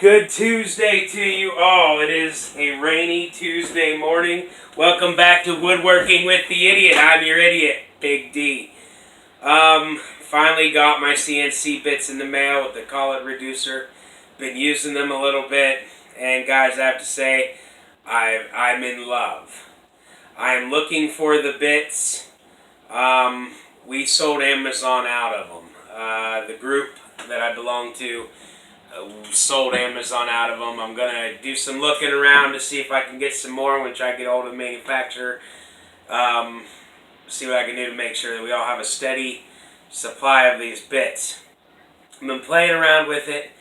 Good Tuesday to you all. It is a rainy Tuesday morning. Welcome back to Woodworking with the Idiot. I'm your idiot, Big D. Finally got my CNC bits in the mail with the collet reducer. Been using them a little bit, and guys, I have to say, I'm in love. I am looking for the bits. We sold Amazon out of them. The group that I belong to sold Amazon out of them. I'm going to do some looking around to see if I can get some more when I try to get hold of the manufacturer. See what I can do to make sure that we all have a steady supply of these bits. I've been playing around with it,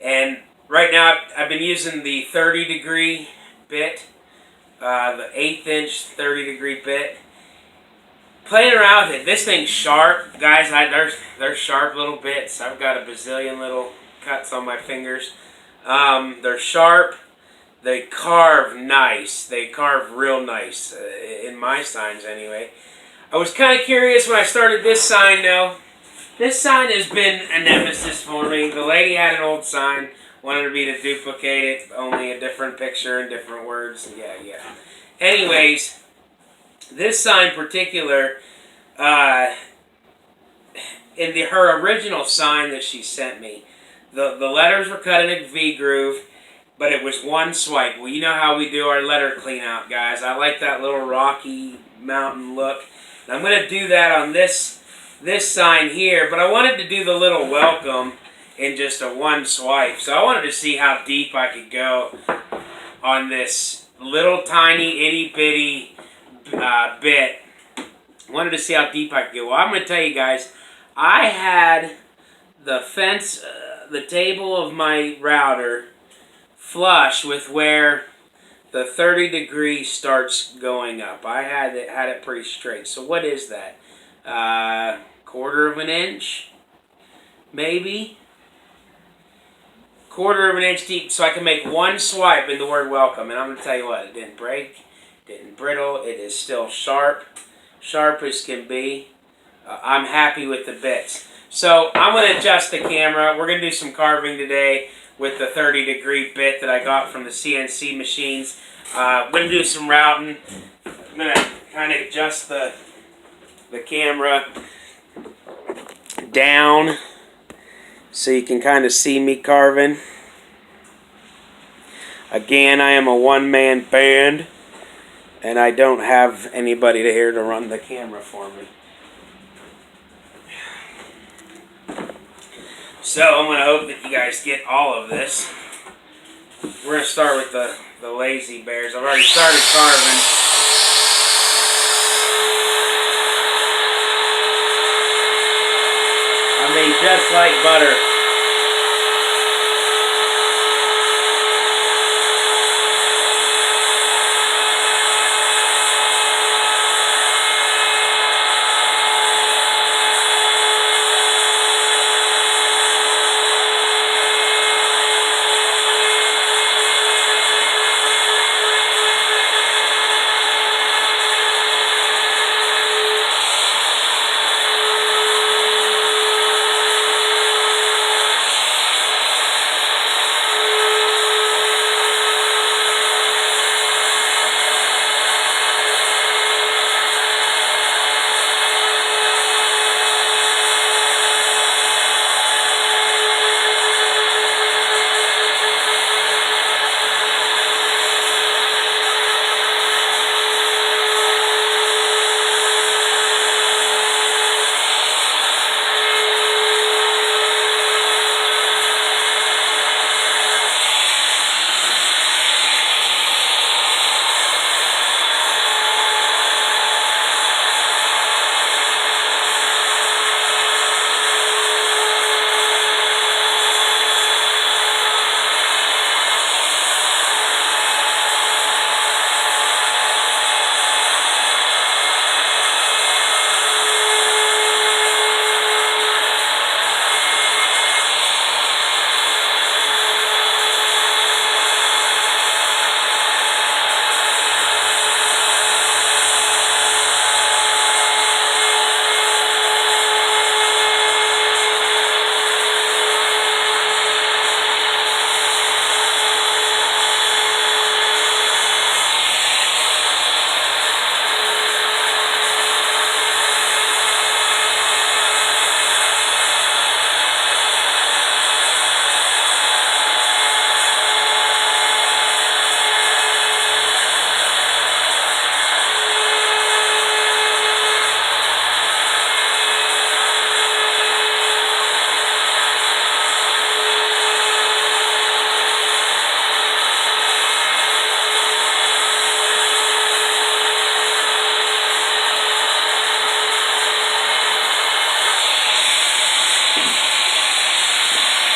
and right now I've been using the 30-degree bit, the 1/8 inch 30-degree bit. Playing around with it. This thing's sharp, guys. They're sharp little bits. I've got a bazillion little cuts on my fingers. They're sharp. They carve nice. They carve real nice, in my signs anyway. I was kind of curious when I started this sign though. This sign has been a nemesis for me. The lady had an old sign, wanted me to duplicate it, only a different picture and different words. Yeah. Anyways, this sign in particular, in her original sign that she sent me, the letters were cut in a V groove, but it was one swipe. Well, you know how we do our letter clean out, guys. I like that little rocky mountain look. And I'm going to do that on this sign here, but I wanted to do the little welcome in just a one swipe. So I wanted to see how deep I could go on this little tiny itty bitty bit. I wanted to see how deep I could go. Well, I'm going to tell you guys, I had the fence, the table of my router flush with where the 30-degree starts going up. I had it pretty straight. So what is that? 1/4 of an inch? Maybe? 1/4 of an inch deep, so I can make one swipe in the word welcome. And I'm going to tell you what, it didn't break, didn't brittle, it is still sharp. Sharp as can be. I'm happy with the bits. So I'm going to adjust the camera. We're going to do some carving today with the 30-degree bit that I got from the CNC machines. I'm going to do some routing. I'm going to kind of adjust the camera down so you can kind of see me carving. Again, I am a one-man band, and I don't have anybody here to run the camera for me. So I'm going to hope that you guys get all of this. We're going to start with the lazy bears. I've already started carving. I mean, just like butter.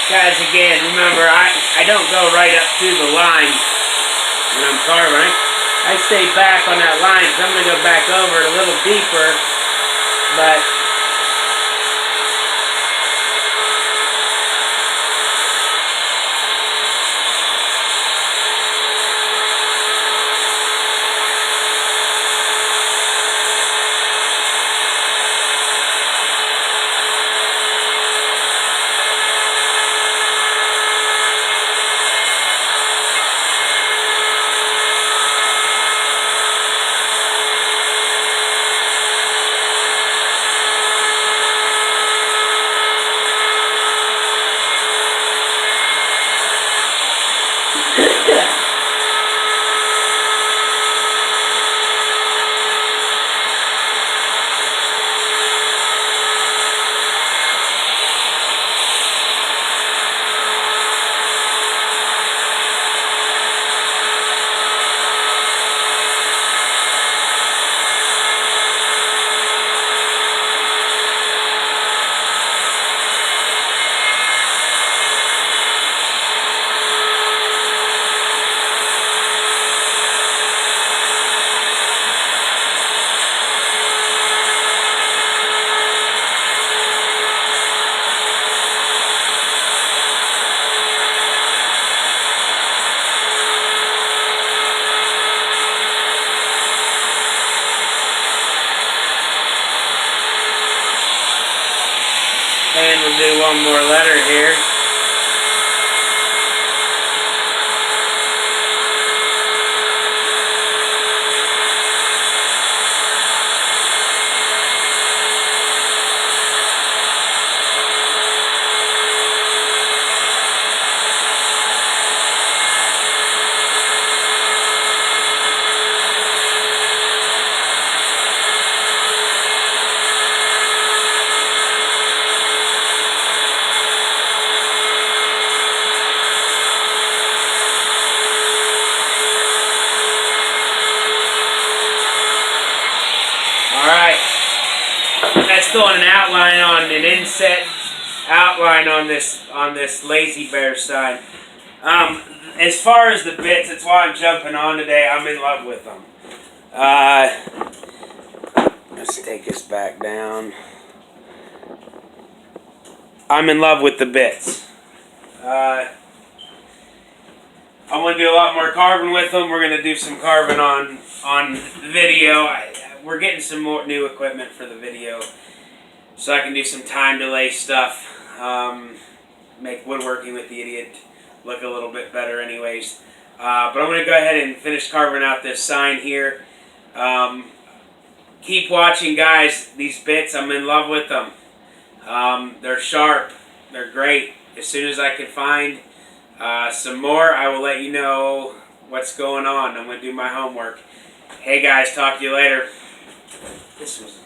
Guys, again, remember, I don't go right up to the line when I'm carving. I stay back on that line because I'm going to go back over it a little deeper, but and we'll do one more letter here. Alright, that's doing an outline on an inset outline on this Lazy Bear sign. As far as the bits, that's why I'm jumping on today. I'm in love with them. Let's take this back down. I'm in love with the bits. I'm going to do a lot more carving with them. We're going to do some carving on video. We're getting some more new equipment for the video, so I can do some time delay stuff. Make Woodworking with the Idiot look a little bit better anyways. But I'm going to go ahead and finish carving out this sign here. Keep watching, guys. These bits, I'm in love with them. They're sharp. They're great. As soon as I can find some more, I will let you know what's going on. I'm going to do my homework. Hey guys, talk to you later. This was